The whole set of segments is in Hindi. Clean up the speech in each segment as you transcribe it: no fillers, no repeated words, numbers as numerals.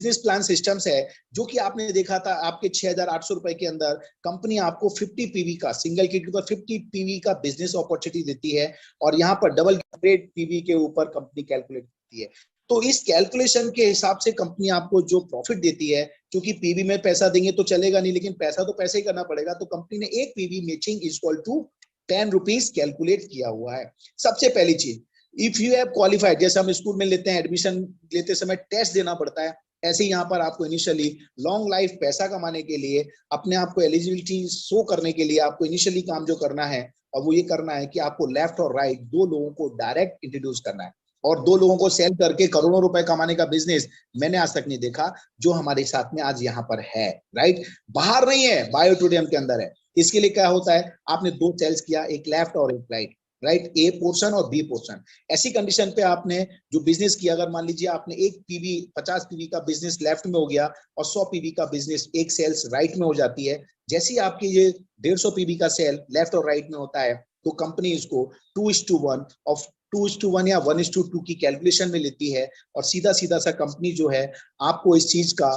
बिजनेस प्लान सिस्टम्स है जो कि आपने देखा था आपके 6,800 रुपए के अंदर कंपनी आपको 50 पीवी का सिंगल किट के ऊपर 50 पीवी का बिजनेस अपॉर्चुनिटी देती है और यहाँ पर डबल पीवी के ऊपर कंपनी कैलकुलेट करती है। तो इस कैलकुलेशन के हिसाब से कंपनी आपको जो प्रॉफिट देती है, क्योंकि पीवी में पैसा देंगे तो चलेगा नहीं, लेकिन पैसा तो पैसे ही करना पड़ेगा, तो कंपनी ने एक PV matching is equal to 10 rupees calculate किया हुआ है। सबसे पहली चीज, इफ यू हैव क्वालिफाइड, जैसे हम स्कूल में लेते हैं एडमिशन लेते समय टेस्ट देना पड़ता है, ऐसे ही यहाँ पर आपको इनिशियली लॉन्ग लाइफ पैसा कमाने के लिए, अपने आप को एलिजिबिलिटी शो करने के लिए आपको इनिशियली काम जो करना है, और वो ये करना है कि आपको लेफ्ट और राइट दो लोगों को डायरेक्ट इंट्रोड्यूस करना है। और दो लोगों को सेल करके करोड़ों रुपए कमाने का बिजनेस मैंने आज तक नहीं देखा जो हमारे साथ में आज यहाँ पर है, राइट। बाहर नहीं है, बायोटोडियम के अंदर है। इसके लिए क्या होता है, आपने दो सेल्स किया, एक लेफ्ट और एक राइट, राइट, ए पोर्शन और बी पोर्शन। ऐसी कंडीशन पे आपने जो बिजनेस किया, अगर मान लीजिए आपने एक पीवी 50 पीवी का बिजनेस लेफ्ट में हो गया और 100 पीवी का बिजनेस एक सेल्स राइट में हो जाती है, जैसे ही आपकी ये 150 पीवी का सेल लेफ्ट और राइट में होता है तो कंपनी इसको 2:1 ऑफ 2:1 या 1:2 की कैलकुलेशन में लेती है और सीधा सीधा सा कंपनी जो है आपको इस चीज का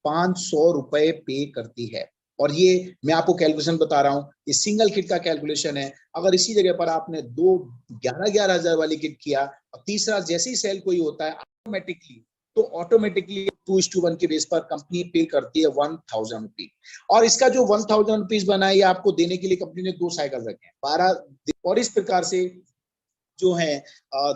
500 रुपए पे करती है। और ये मैं आपको कैलकुलेशन बता रहा हूँ, ये सिंगल किट का कैलकुलेशन है। अगर इसी जगह पर आपने दो 11,000 हजार वाली किट किया और तीसरा जैसे ही सेल कोई होता है ऑटोमेटिकली 2:1 के बेस पर कंपनी पे करती है 1,000 रुपीज। और इसका जो 1,000 रुपीज बना है, ये आपको देने के लिए कंपनी ने 2 साइकिल रखे हैं, 12। और इस प्रकार से जो है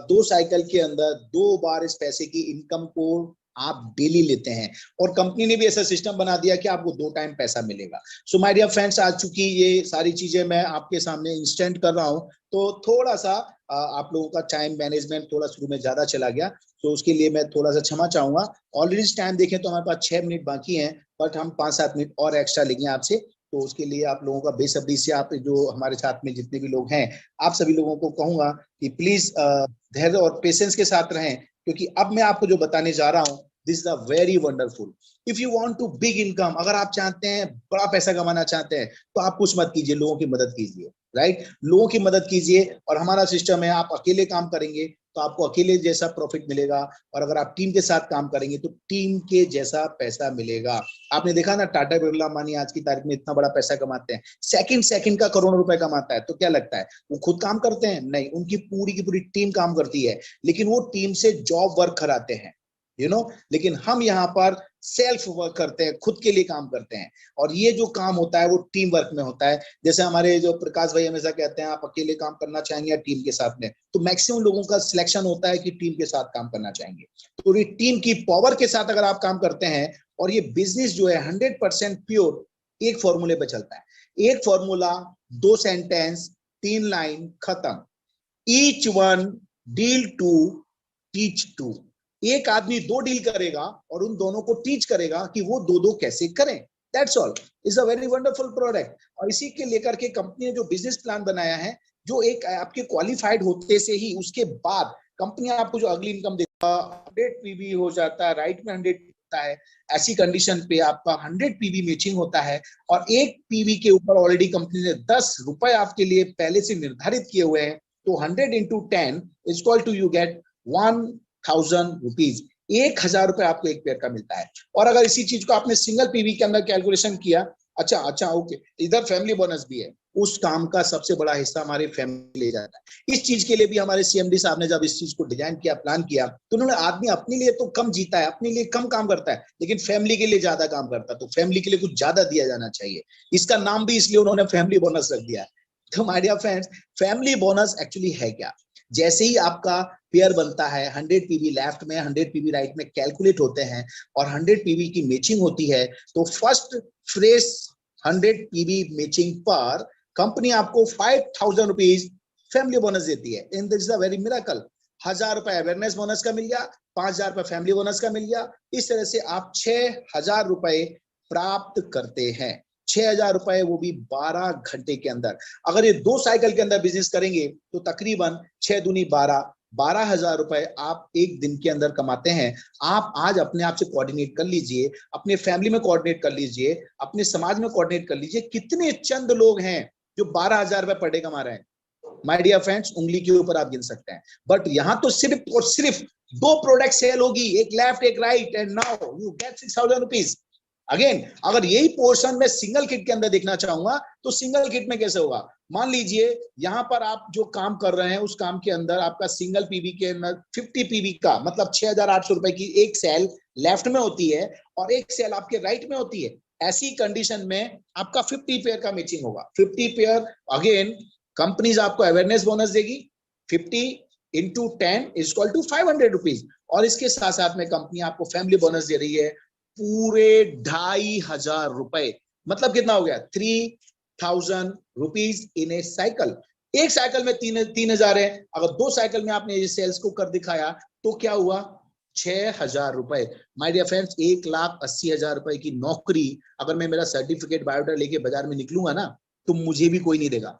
2 साइकिल के अंदर 2 बार इस पैसे की इनकम को आप डेली लेते हैं। और कंपनी ने भी ऐसा सिस्टम बना दिया कि आपको 2 टाइम पैसा मिलेगा। सो माय डियर फ्रेंड्स, आज चूंकि ये सारी चीजें मैं आपके सामने इंस्टेंट कर रहा हूं तो थोड़ा सा आप लोगों का टाइम मैनेजमेंट थोड़ा शुरू में ज्यादा चला गया, तो उसके लिए मैं थोड़ा सा क्षमा चाहूंगा। ऑलरेडी टाइम देखें तो हमारे पास 6 मिनट बाकी हैं, बट हम 5-7 मिनट और एक्स्ट्रा लेंगे आपसे। तो उसके लिए आप लोगों का बेसब्री से, आप जो हमारे साथ में जितने भी लोग हैं, आप सभी लोगों को कहूंगा कि प्लीज धैर्य और पेशेंस के साथ रहें, क्योंकि अब मैं आपको जो बताने जा रहा हूं this is a very wonderful. If you want to big income, अगर आप चाहते हैं बड़ा पैसा कमाना चाहते हैं, तो आप कुछ मत कीजिए, लोगों की मदद कीजिए, राइट। लोगों की मदद कीजिए। और हमारा सिस्टम है, आप अकेले काम करेंगे तो आपको अकेले जैसा प्रॉफिट मिलेगा, और अगर आप टीम के साथ काम करेंगे तो टीम के जैसा पैसा मिलेगा। आपने देखा ना, टाटा बिरला अंबानी आज की तारीख में इतना बड़ा पैसा कमाते हैं, सेकंड सेकंड का करोड़ों रुपए कमाता है। तो क्या लगता है वो खुद काम करते हैं? नहीं, उनकी पूरी की पूरी टीम काम करती है, लेकिन वो टीम से जॉब वर्क कराते हैं, लेकिन हम यहाँ पर सेल्फ वर्क करते हैं, खुद के लिए काम करते हैं। और ये जो काम होता है वो टीम वर्क में होता है। जैसे हमारे जो प्रकाश भाई हमेशा कहते हैं, आप अकेले काम करना चाहेंगे या टीम के साथ में, तो मैक्सिमम लोगों का सिलेक्शन होता है कि टीम के साथ काम करना चाहेंगे। तो ये टीम की पावर के साथ अगर आप काम करते हैं, और ये बिजनेस जो है 100% प्योर एक फॉर्मूले पे चलता है। एक फॉर्मूला, 2 सेंटेंस, 3 लाइन, खत्म। Each one deal to teach two. एक आदमी 2 डील करेगा और उन दोनों को टीच करेगा कि वो 2-2 कैसे करें। That's all. Is a very wonderful product. और इसी के लेकर के कंपनी ने जो बिजनेस प्लान बनाया है, जो एक आपके क्वालिफाइड होते से ही उसके बाद कंपनी आपको जो अगली इनकम देगा, 100 पीवी हो जाता है, राइट में 100 होता है। ऐसी कंडीशन पे आपका 100 पीवी मैचिंग होता है, और एक पीवी के ऊपर ऑलरेडी कंपनी ने 10 रुपए आपके लिए पहले से निर्धारित किए हुए हैं। तो 100 into 10 is equal to you get 1,000 rupees. 1,000 रुपए आपको एक पेयर का मिलता है। और अगर इसी चीज को आपने सिंगल पीवी के अंदर कैलकुलेशन किया, अच्छा ओके, इधर फैमिली बोनस भी है, उस काम का सबसे बड़ा हिस्सा हमारी फैमिली ले जाता है। इस चीज के लिए भी हमारे सीएमडी साहब ने जब इस चीज को डिजाइन किया, प्लान किया, तो उन्होंने आदमी अपने लिए तो कम जीता है, अपने लिए कम काम करता है, लेकिन फैमिली के लिए ज्यादा काम करता है, तो फैमिली के लिए कुछ ज्यादा दिया जाना चाहिए। इसका नाम भी इसलिए उन्होंने फैमिली बोनस रख दिया है। तो my dear friends, family bonus actually है क्या? जैसे ही आपका पेयर बनता है, 100 पीवी लेफ्ट में 100 पीवी राइट में कैलकुलेट होते हैं और 100 पीवी की मैचिंग होती है, तो फर्स्ट फ्रेश 100 पीवी मैचिंग पर कंपनी आपको 5,000 रुपीज फैमिली बोनस देती है। In this is a very miracle. 1,000 रुपए अवेयरनेस बोनस का मिल गया, 5,000 रुपए फैमिली बोनस का मिल गया। इस तरह से आप 6,000 रुपए प्राप्त करते हैं। 6,000 रुपए, वो भी 12 घंटे के अंदर। अगर ये 2 साइकिल के अंदर बिजनेस करेंगे तो तकरीबन 6 दूनी 12,000 रुपए आप एक दिन के अंदर कमाते हैं। आप आज अपने आप से कोऑर्डिनेट कर लीजिए, अपने फैमिली में कोऑर्डिनेट कर लीजिए, अपने समाज में कोऑर्डिनेट कर लीजिए, कितने चंद लोग हैं जो 12,000 रुपए पर डे कमा रहे हैं। माय डियर फ्रेंड्स, उंगली के ऊपर आप गिन सकते हैं। बट यहां तो सिर्फ और सिर्फ दो प्रोडक्ट सेल होगी, एक लेफ्ट एक right, and now you get 6,000 rupees. Again अगर यही पोर्शन में सिंगल किट के अंदर देखना चाहूंगा तो सिंगल किट में कैसे होगा? मान लीजिए यहां पर आप जो काम कर रहे हैं उस काम के अंदर आपका सिंगल पीवी के अंदर 50 पीवी का मतलब 6,800 रुपए की एक सेल लेफ्ट में होती है और एक सेल आपके राइट में होती है। ऐसी कंडीशन में आपका 50 पेयर का मैचिंग होगा। 50 पेयर, अगेन कंपनीज आपको अवेयरनेस बोनस देगी, 50 into 10 is equal to 500 rupees. और इसके साथ साथ में कंपनी आपको फैमिली बोनस दे रही है पूरे 2,500 रुपए। मतलब कितना हो गया? 3,000 रुपीज इन ए साइकिल। एक साइकिल में 3,000 है, अगर दो साइकिल में आपने ये सेल्स को कर दिखाया तो क्या हुआ? 6,000 रुपए। माय डियर फ्रेंड्स, 1,80,000 रुपए की नौकरी अगर मैं मेरा सर्टिफिकेट बायोडाटा लेके बाजार में निकलूंगा ना तो मुझे भी कोई नहीं देगा,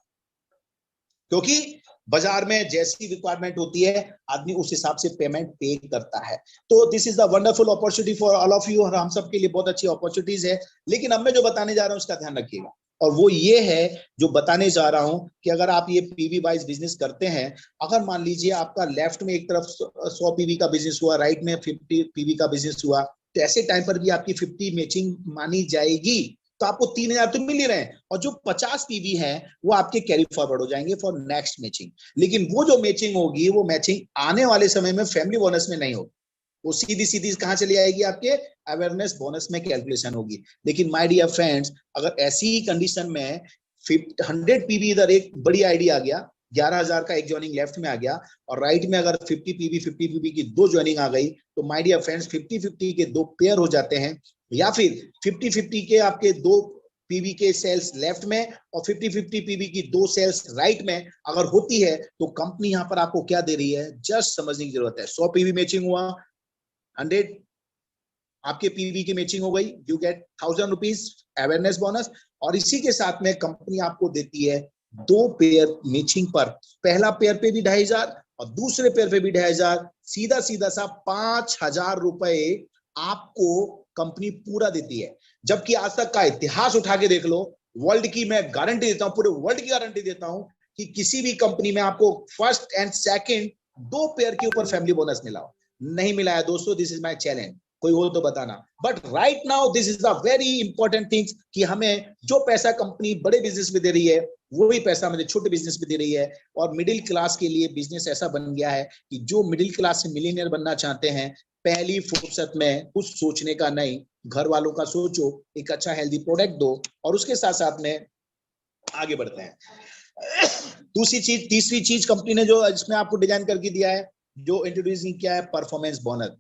क्योंकि बाजार में जैसी रिक्वायरमेंट होती है आदमी उस हिसाब से पेमेंट पे करता है। तो this is the wonderful opportunity for all of you, और हम सब के लिए बहुत अच्छी अपॉर्चुनिटीज है। लेकिन अब मैं जो बताने जा रहा हूं उसका ध्यान रखिएगा, और वो ये है जो बताने जा रहा हूं कि अगर आप ये पीवी वाइज बिजनेस करते हैं, अगर मान लीजिए आपका लेफ्ट में एक तरफ 100 पीवी का बिजनेस हुआ, राइट में 50 पीवी का बिजनेस हुआ, तो ऐसे टाइम पर भी आपकी 50 मैचिंग मानी जाएगी, तो आपको 3,000 तो मिल ही रहे हैं, और जो 50 पीवी है वो आपके कैरी फॉरवर्ड हो जाएंगे फॉर नेक्स्ट मैचिंग। लेकिन वो जो मैचिंग होगी वो मैचिंग आने वाले समय में फैमिली बोनस में नहीं होगी, वो सीधी सीधी कहां चली आएगी? आपके अवेयरनेस बोनस में कैलकुलेशन होगी। लेकिन माय डियर फ्रेंड्स, अगर ऐसी ही कंडीशन में 100 पीवी इधर एक बड़ी आईडी आ गया, 11,000 का एक ज्वाइनिंग लेफ्ट में आ गया, और राइट में अगर 50 पीवी की दो ज्वाइनिंग आ गई, तो माय डियर फ्रेंड्स 50-50 के दो पेयर हो जाते हैं, या फिर 50-50 के आपके दो पीवी के सेल्स लेफ्ट में और 50-50 पीवी की दो सेल्स राइट में अगर होती है, तो कंपनी यहां पर आपको क्या दे रही है जस्ट समझने की जरूरत है। 100 पीवी मैचिंग हुआ, 100 आपके पीवी की मैचिंग हो गई, you get 1,000 rupees awareness bonus. और इसी के साथ में कंपनी आपको देती है दो पेयर मैचिंग पर, पहला पेयर पे भी 2,500 और दूसरे पेयर पे भी 2,500, सीधा सीधा सा 5,000 रुपए आपको कंपनी पूरा देती है। जबकि आज तक का इतिहास उठा के देख लो, वर्ल्ड की मैं गारंटी देता हूं, पूरे वर्ल्ड की गारंटी देता हूं कि किसी भी कंपनी में आपको फर्स्ट एंड सेकंड दो पेयर के ऊपर फैमिली बोनस मिला हो, नहीं मिला है दोस्तों। दिस इज माय चैलेंज, कोई हो तो बताना। But right now this is the very important things कि हमें जो पैसा कंपनी बड़े बिजनेस में दे रही है वही पैसा मुझे छोटे बिजनेस में दे रही है। और मिडिल क्लास के लिए बिजनेस ऐसा बन गया है कि जो मिडिल क्लास से मिलियनियर बनना चाहते हैं, पहली फुर्सत में कुछ सोचने का नहीं, घर वालों का सोचो, एक अच्छा हेल्दी प्रोडक्ट दो, और उसके साथ साथ में आगे बढ़ते हैं। दूसरी चीज, तीसरी चीज कंपनी ने जो इसमें आपको डिजाइन करके दिया है, जो इंट्रोड्यूसिंग किया है, परफॉर्मेंस बोनस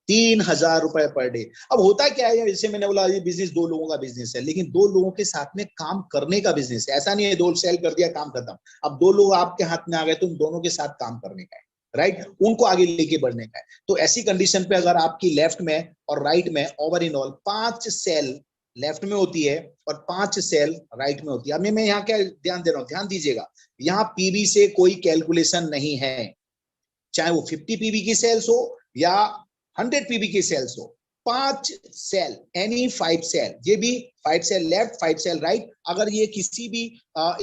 3,000 रुपए पर डे। अब होता क्या है, जैसे मैंने बोला ये बिजनेस दो लोगों का बिजनेस है, लेकिन दो लोगों के साथ में काम करने का बिजनेस है। ऐसा नहीं है दो सेल कर दिया काम खत्म। अब दो लोग आपके हाथ में आ गए तो उन दोनों के साथ काम करने का है, राइट, उनको आगे लेके बढ़ने का है। तो ऐसी कंडीशन पे अगर आपकी लेफ्ट में और राइट में over in all 5 cell left में होती है और 5 सेल राइट में होती है। अब मैं यहाँ क्या ध्यान दे रहा हूँ, ध्यान दीजिएगा, यहाँ पीवी से कोई कैलकुलेशन नहीं है, चाहे वो 50 पीवी की सेल्स हो या 100 पीवी की सेल्स हो। 5 सेल, एनी 5 सेल, ये भी 5 सेल लेफ्ट 5 सेल राइट, अगर ये किसी भी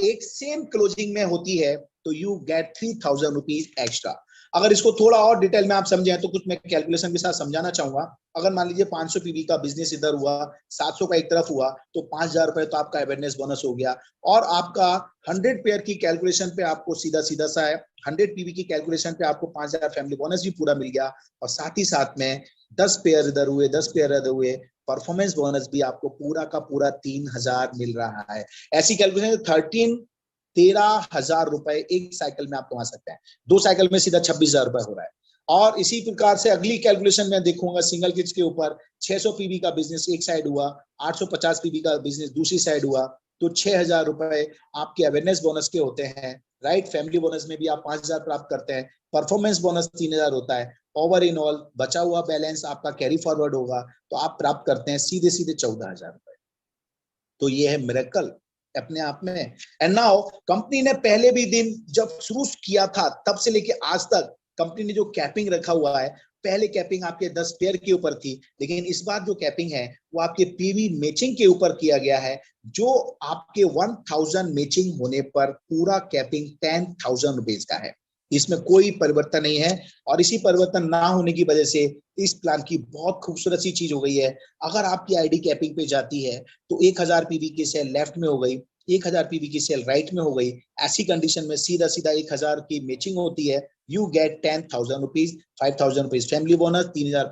एक सेम क्लोजिंग में होती है तो यू गेट 3,000 रुपीज एक्स्ट्रा। अगर इसको थोड़ा और डिटेल में आप समझें तो कुछ मैं कैलकुलेशन के साथ समझाना चाहूंगा। अगर मान लीजिए 500 पीवी का बिजनेस इधर हुआ, 700 का एक तरफ हुआ, तो 5,000 रुपए तो आपका अवेयरनेस बोनस हो गया, और आपका 100 पेयर की कैलकुलेशन पे आपको सीधा सीधा सा है 100 पीवी की कैलकुलेशन पे आपको 5,000 फैमिली बोनस भी पूरा मिल गया, और साथ ही साथ में 10 पेयर इधर हुए, 10 पेयर इधर हुए, परफॉर्मेंस बोनस भी आपको पूरा का पूरा 3,000 मिल रहा है। ऐसी कैलकुलेशन 13,000 रुपए एक साइकिल में आप कमा सकते हैं। दो साइकिल में सीधा 26,000 रुपए हो रहा है। और इसी प्रकार से अगली कैलकुलेशन में देखूंगा सिंगल किट्स के ऊपर, 600 पीवी का बिजनेस एक साइड हुआ, 850 पीवी का बिजनेस दूसरी साइड हुआ, तो 6,000 रुपए आपके अवेयरनेस बोनस के होते हैं, राइट। फैमिली बोनस में भी आप 5,000 प्राप्त करते हैं, परफॉर्मेंस बोनस 3,000 होता है, ओवर इन ऑल बचा हुआ बैलेंस आपका कैरी फॉरवर्ड होगा, तो आप प्राप्त करते हैं सीधे सीधे 14,000 रुपए। तो ये है मिरेकल अपने आप में। एंड नाउ कंपनी ने पहले भी दिन जब शुरू किया था तब से लेके आज तक कंपनी ने जो कैपिंग रखा हुआ है, पहले कैपिंग आपके 10 पेयर के ऊपर थी, लेकिन इस बार जो कैपिंग है वो आपके पीवी मैचिंग के ऊपर किया गया है, जो आपके 1,000 मैचिंग होने पर पूरा कैपिंग 10,000 रुपीज का है। इसमें कोई परिवर्तन नहीं है। और इसी परिवर्तन ना होने की वजह से इस प्लान की बहुत खूबसूरत सी चीज हो गई है। अगर आपकी आईडी कैपिंग पे जाती है तो 1000 पीवी की सेल लेफ्ट में हो गई, 1000 पीवी की सेल राइट में हो गई। ऐसी कंडीशन में सीधा सीधा 1000 की मैचिंग होती है, you get 10,000 rupees, 5,000 rupees family bonus, 3,000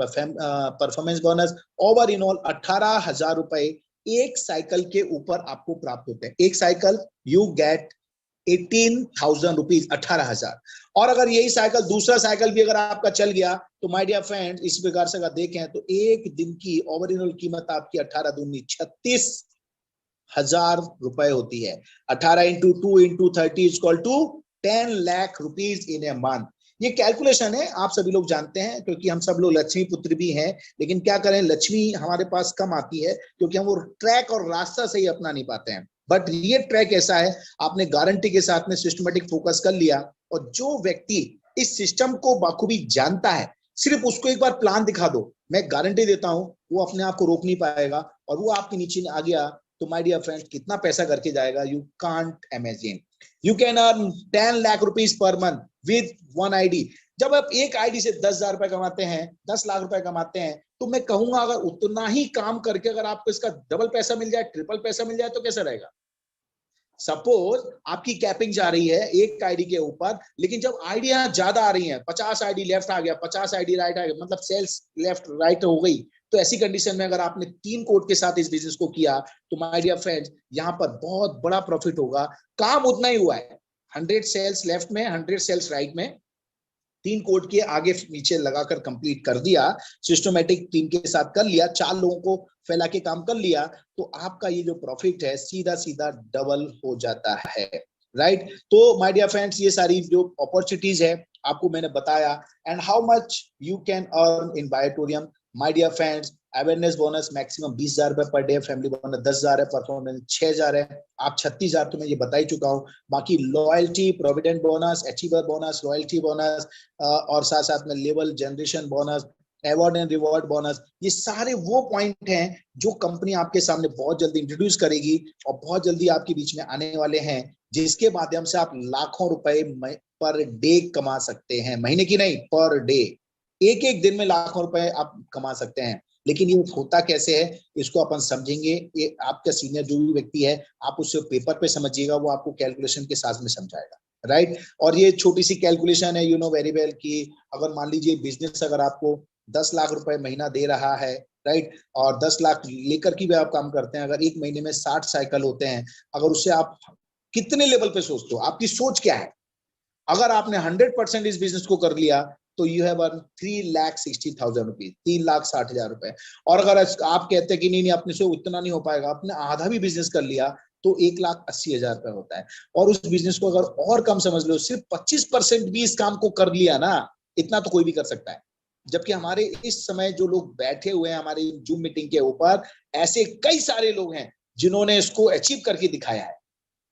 performance bonus. Over in all 18,000 रुपए एक साइकिल के ऊपर आपको प्राप्त होते हैं। एक साइकिल यू गेट 18,000 रुपीज, 18,000। और अगर यही साइकिल दूसरा साइकिल भी अगर आपका चल गया तो माय डियर फ्रेंड्स, इस प्रकार से अगर देखें तो एक दिन की ओवरऑल कीमत आपकी 18 दूनी 36,000 रुपए होती है। 18 into 2 into 30 equal to 10 lakh rupees in a month. ये कैलकुलेशन है, आप सभी लोग जानते हैं, क्योंकि हम सब लोग लक्ष्मी पुत्र भी हैं। लेकिन क्या करें, लक्ष्मी हमारे पास कम आती है क्योंकि हम वो ट्रैक और रास्ता सही अपना नहीं पाते हैं। बट ये ट्रैक ऐसा है, आपने गारंटी के साथ में सिस्टमेटिक फोकस कर लिया, और जो व्यक्ति इस सिस्टम को बाखूबी जानता है, सिर्फ उसको एक बार प्लान दिखा दो, मैं गारंटी देता हूं वो अपने आप को रोक नहीं पाएगा। और वो आपके नीचे आ गया तो माय डियर फ्रेंड्स कितना पैसा करके जाएगा, you can't imagine. You can earn 10 lakh rupees per month with one ID. जब आप एक आईडी से 10,000 रुपए कमाते हैं, 10 लाख रुपए कमाते हैं, तो मैं कहूंगा अगर उतना ही काम करके अगर आपको इसका डबल पैसा मिल जाए, ट्रिपल पैसा मिल जाए, तो कैसा रहेगा। सपोज आपकी कैपिंग जा रही है एक आईडी के ऊपर, लेकिन जब आईडियां ज्यादा आ रही हैं, 50 आईडी लेफ्ट आ गया, 50 आईडी राइट आ गया, मतलब सेल्स लेफ्ट राइट हो गई, तो ऐसी कंडीशन में अगर आपने 3 कोड के साथ इस बिजनेस को किया तो माय डियर फ्रेंड्स यहां पर बहुत बड़ा प्रॉफिट होगा। काम उतना ही हुआ है, 100 सेल्स लेफ्ट में, 100 सेल्स राइट में, 3 कोड के आगे नीचे लगाकर कंप्लीट कर दिया, सिस्टमेटिक टीम के साथ कर लिया, 4 लोगों को फैला के काम कर लिया, तो आपका ये जो प्रॉफिट है सीधा सीधा डबल हो जाता है। राइट। तो माय डियर फ्रेंड्स, ये सारी जो अपॉर्चुनिटीज है आपको मैंने बताया। And how much you can earn in biotorium, my dear friends, awareness bonus maximum 20,000 रुपए पर डे, फैमिली बोनस 10,000 है, परफॉर्मेंस 6,000 है, आप 36,000 तो मैं ये बता ही चुका हूँ। बाकी loyalty, provident bonus, achiever bonus, loyalty bonus, और साथ साथ में level generation bonus, award and reward bonus, ये सारे वो पॉइंट हैं जो कंपनी आपके सामने बहुत जल्दी इंट्रोड्यूस करेगी और बहुत जल्दी आपके बीच में आने वाले हैं, जिसके माध्यम से आप लाखों रुपए पर डे कमा सकते हैं। महीने की नहीं, पर डे, एक एक दिन में लाखों रुपए आप कमा सकते हैं। लेकिन ये होता कैसे है, इसको अपन समझेंगे। ये आपका सीनियर जो भी व्यक्ति है, आप उससे पेपर पे समझिएगा, वो आपको कैलकुलेशन के साथ में समझाएगा। राइट। और ये छोटी सी कैलकुलेशन है, यू नो वेरी वेल, कि अगर मान लीजिए बिजनेस अगर आपको 10 लाख रुपए महीना दे रहा है, राइट, और 10 लाख लेकर की भी आप काम करते हैं, अगर एक महीने में 60 साइकिल होते हैं, अगर उससे आप कितने लेवल पे सोचते हो, आपकी सोच क्या है। अगर आपने 100% इस बिजनेस को कर लिया तो यू हैव अर्न 3,60,000 रुपीज, 3,60,000 रुपए। और अगर आप कहते हैं कि नहीं अपने से उतना नहीं हो पाएगा, आपने आधा भी बिजनेस कर लिया तो 1,80,000 रुपए होता है। और उस बिजनेस को अगर और कम समझ लो, सिर्फ 25% भी इस काम को कर लिया ना, इतना तो कोई भी कर सकता है। जबकि हमारे इस समय जो लोग बैठे हुए हैं हमारी जूम मीटिंग के ऊपर, ऐसे कई सारे लोग हैं जिन्होंने इसको अचीव करके दिखाया है।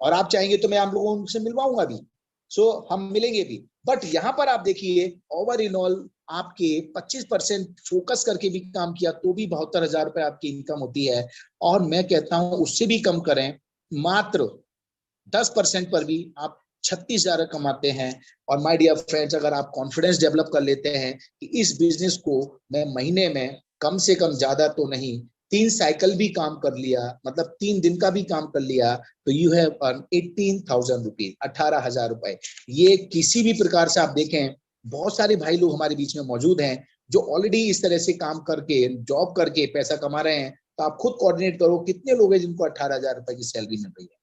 और आप चाहेंगे तो मैं आप लोगों से मिलवाऊंगा भी, सो हम मिलेंगे भी। बट यहां पर आप देखिए, ओवर इन ऑल आपके 25% फोकस करके भी काम किया तो भी 72,000 रुपए आपकी इनकम होती है। और मैं कहता हूं उससे भी कम करें, मात्र 10% पर भी आप 36,000 कमाते हैं। और माय डियर फ्रेंड्स, अगर आप कॉन्फिडेंस डेवलप कर लेते हैं कि इस बिजनेस को मैं महीने में कम से कम, ज्यादा तो नहीं, 3 साइकिल भी काम कर लिया, मतलब 3 दिन का भी काम कर लिया, तो यू हैव अर्न 18,000 रुपीज, 18,000 रुपए। ये किसी भी प्रकार से आप देखें, बहुत सारे भाई लोग हमारे बीच में मौजूद हैं जो ऑलरेडी इस तरह से काम करके, जॉब करके पैसा कमा रहे हैं। तो आप खुद कोऑर्डिनेट करो कितने लोग हैं जिनको 18,000 रुपए की सैलरी मिल रही है।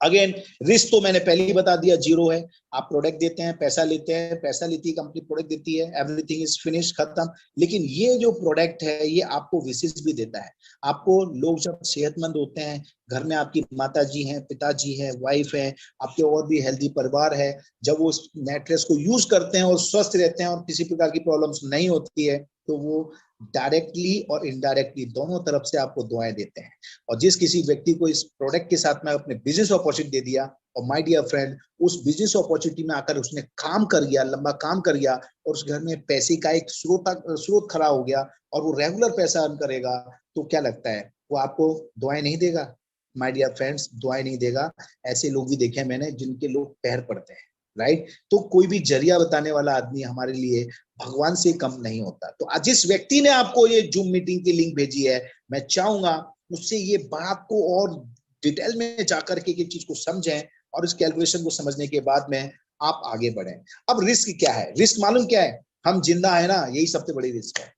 अगेन, रिस्क तो मैंने पहले ही बता दिया, जीरो है। आप प्रोडक्ट देते हैं, पैसा लेते हैं, पैसा लेती है कंपनी, प्रोडक्ट देती है, एवरीथिंग इज फिनिश, खत्म। लेकिन ये जो प्रोडक्ट है ये आपको विशेष भी देता है। आपको लोग जब सेहतमंद होते हैं, घर में आपकी माता जी हैं, पिताजी हैं, वाइफ है, आपके और भी हेल्दी परिवार है, जब वो मैट्रेस को यूज करते हैं और स्वस्थ रहते हैं और किसी प्रकार की प्रॉब्लम्स नहीं होती है, तो वो डायरेक्टली और इनडायरेक्टली दोनों तरफ से आपको दुआएं देते हैं। और जिस किसी व्यक्ति को इस प्रोडक्ट के साथ में अपने बिजनेस अपॉर्चुनिटी दे दिया, और माय डियर फ्रेंड, उस बिजनेस अपॉर्चुनिटी में आकर उसने काम कर गया, लंबा काम कर गया, और उस घर में पैसे का एक स्रोत खड़ा हो गया, और वो रेगुलर पैसा अर्न करेगा, तो क्या लगता है वो आपको दुआएं नहीं देगा। माय डियर फ्रेंड्स, दुआएं नहीं देगा। ऐसे लोग भी देखे मैंने जिनके लोग पैर पड़ते हैं। राइट। तो कोई भी जरिया बताने वाला आदमी हमारे लिए भगवान से कम नहीं होता। तो आज जिस व्यक्ति ने आपको ये जूम मीटिंग की लिंक भेजी है, मैं चाहूंगा उससे ये बात को और डिटेल में जाकर के चीज को समझें और इस कैलकुलेशन को समझने के बाद में आप आगे बढ़ें। अब रिस्क क्या है? रिस्क मालूम क्या है? हम जिंदा है ना, यही सबसे बड़ी रिस्क है।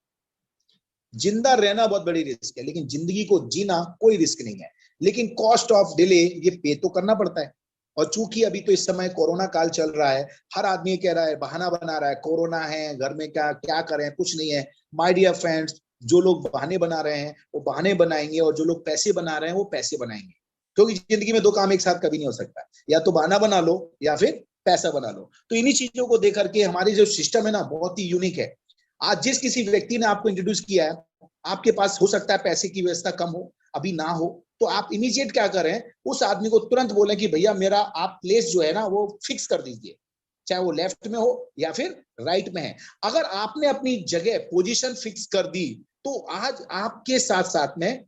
जिंदा रहना बहुत बड़ी रिस्क है, लेकिन जिंदगी को जीना कोई रिस्क नहीं है। लेकिन कॉस्ट ऑफ डिले ये पे तो करना पड़ता है। और चूंकि अभी तो इस समय कोरोना काल चल रहा है, हर आदमी कह रहा है, बहाना बना रहा है, कोरोना है घर में, क्या क्या करें, कुछ नहीं है। माय डियर फ्रेंड्स, जो लोग बहाने बना रहे हैं वो बहाने बनाएंगे, और जो लोग पैसे बना रहे हैं वो पैसे बनाएंगे। क्योंकि जिंदगी में दो काम एक साथ कभी नहीं हो सकता, या तो बहाना बना लो या फिर पैसा बना लो। तो इन्हीं चीजों को देख करके हमारी जो सिस्टम है ना, बहुत ही यूनिक है। आज जिस किसी व्यक्ति ने आपको इंट्रोड्यूस किया है, आपके पास हो सकता है पैसे की व्यवस्था कम हो, अभी ना हो, तो आप इमीडिएट क्या करें, उस आदमी को तुरंत बोलें कि भैया मेरा आप प्लेस जो है ना वो फिक्स कर दीजिए, चाहे वो लेफ्ट में हो या फिर राइट में है। अगर आपने अपनी जगह पोजीशन फिक्स कर दी, तो आज आपके साथ साथ में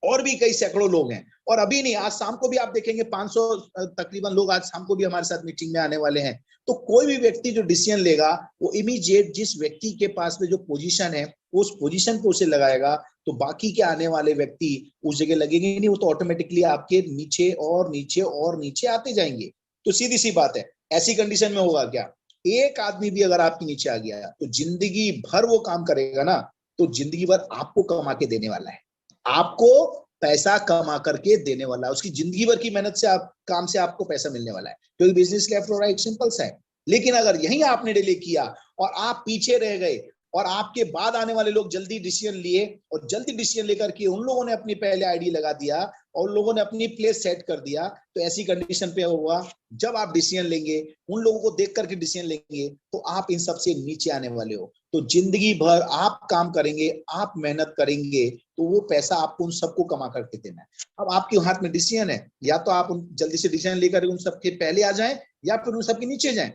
और भी कई सैकड़ों लोग हैं। और अभी नहीं, आज शाम को भी आप देखेंगे 500 तकरीबन लोग आज शाम को भी हमारे साथ मीटिंग में आने वाले हैं। तो कोई भी व्यक्ति जो डिसीजन लेगा, वो इमीडिएट जिस व्यक्ति के पास में जो पोजीशन है उस पोजीशन पे उसे लगाएगा। तो बाकी के आने वाले व्यक्ति उस जगह लगेंगे नहीं, वो तो ऑटोमेटिकली आपके नीचे और नीचे और नीचे आते जाएंगे। तो सीधी सी बात है, ऐसी कंडीशन में होगा क्या, एक आदमी भी अगर आपके नीचे आ गया तो जिंदगी भर वो काम करेगा ना, तो जिंदगी भर आपको कमा के देने वाला है, आपको पैसा कमा करके देने वाला है। उसकी जिंदगी भर की मेहनत से, आप काम से आपको पैसा मिलने वाला है। क्योंकि बिजनेस लेफ्ट और राइट सिंपल सा है। लेकिन अगर यही आपने डिले किया और आप पीछे रह गए, और आपके बाद आने वाले लोग जल्दी डिसीजन लिए, और जल्दी डिसीजन लेकर के उन लोगों ने अपनी पहले आईडी लगा दिया और उन लोगों ने अपनी प्लेस सेट कर दिया, तो ऐसी कंडीशन पे हुआ, जब आप डिसीजन लेंगे, उन लोगों को देख करके डिसीजन लेंगे, तो आप इन सबसे नीचे आने वाले हो। तो जिंदगी भर आप काम करेंगे, आप मेहनत करेंगे, तो वो पैसा आपको उन सबको कमा करके देना है। अब आपके हाथ में डिसीजन है, या तो आप जल्दी से डिसीजन लेकर उन सबके पहले आ जाएं, या फिर उन सबके नीचे जाएं।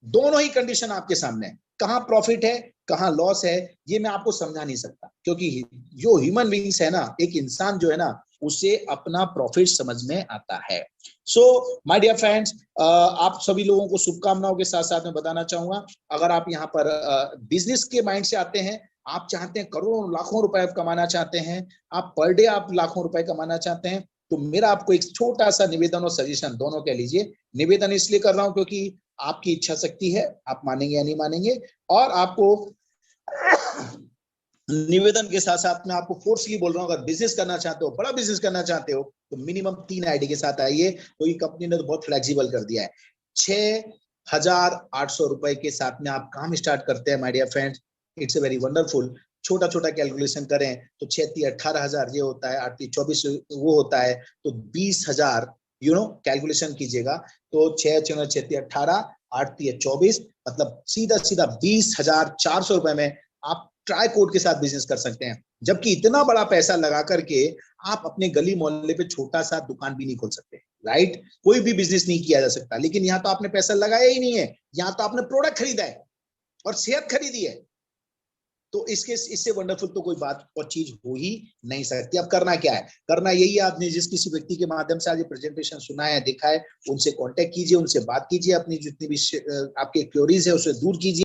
दोनों ही कंडीशन आपके सामने है। कहां प्रॉफिट है, कहां लॉस है, ये मैं आपको समझा नहीं सकता। क्योंकि जो ह्यूमन बीइंग्स है ना, एक इंसान जो है ना, उसे अपना प्रॉफिट समझ में आता है। सो माय डियर फ्रेंड्स, आप सभी लोगों को शुभकामनाओं के साथ साथ में बताना चाहूंगा, अगर आप यहाँ पर बिजनेस के माइंड से आते हैं, आप चाहते हैं करोड़ों लाखों रुपए कमाना चाहते हैं, आप पर डे आप लाखों रुपए कमाना चाहते हैं, तो मेरा आपको एक छोटा सा निवेदन और सजेशन, दोनों कह लीजिए। निवेदन इसलिए कर रहा हूं क्योंकि आपकी इच्छा शक्ति है, आप मानेंगे या नहीं मानेंगे। और आपको निवेदन के साथ साथ में आपको फोर्सली बोल रहा हूं, अगर बिजनेस करना चाहते हो, बड़ा बिजनेस करना चाहते हो, तो मिनिमम 3 आईडी के साथ आइए। तो ये कंपनी ने तो बहुत फ्लेक्सिबल कर दिया है। 6,800 रुपए के साथ में आप काम स्टार्ट करते हैं my dear friends. It's a very wonderful. छोटा छोटा कैलकुलेशन करें तो 6-18,000 ये होता है, 8-24 वो होता है, तो 20,000 कैलकुलेशन कीजिएगा। तो 6-6-18, 8-24, मतलब सीधा सीधा 20,400 रुपए में आप ट्राई कोड के साथ बिजनेस कर सकते हैं। जबकि इतना बड़ा पैसा लगा करके आप अपने गली मोहल्ले पे छोटा सा दुकान भी नहीं खोल सकते, राइट। कोई भी बिजनेस नहीं किया जा सकता। लेकिन यहाँ तो आपने पैसा लगाया ही नहीं है, यहाँ तो आपने प्रोडक्ट खरीदा है और सेहत खरीदी है। तो इससे वंडरफुल तो कोई बात और चीज हो ही नहीं सकती। अब करना क्या है? करना यही है, आपने जिस किसी व्यक्ति के माध्यम से आज ये प्रेजेंटेशन सुना है, देखा है, उनसे कांटेक्ट कीजिए, उनसे बात कीजिए, अपनी जितनी भी आपके क्वेरीज है उसे दूर कीजिए।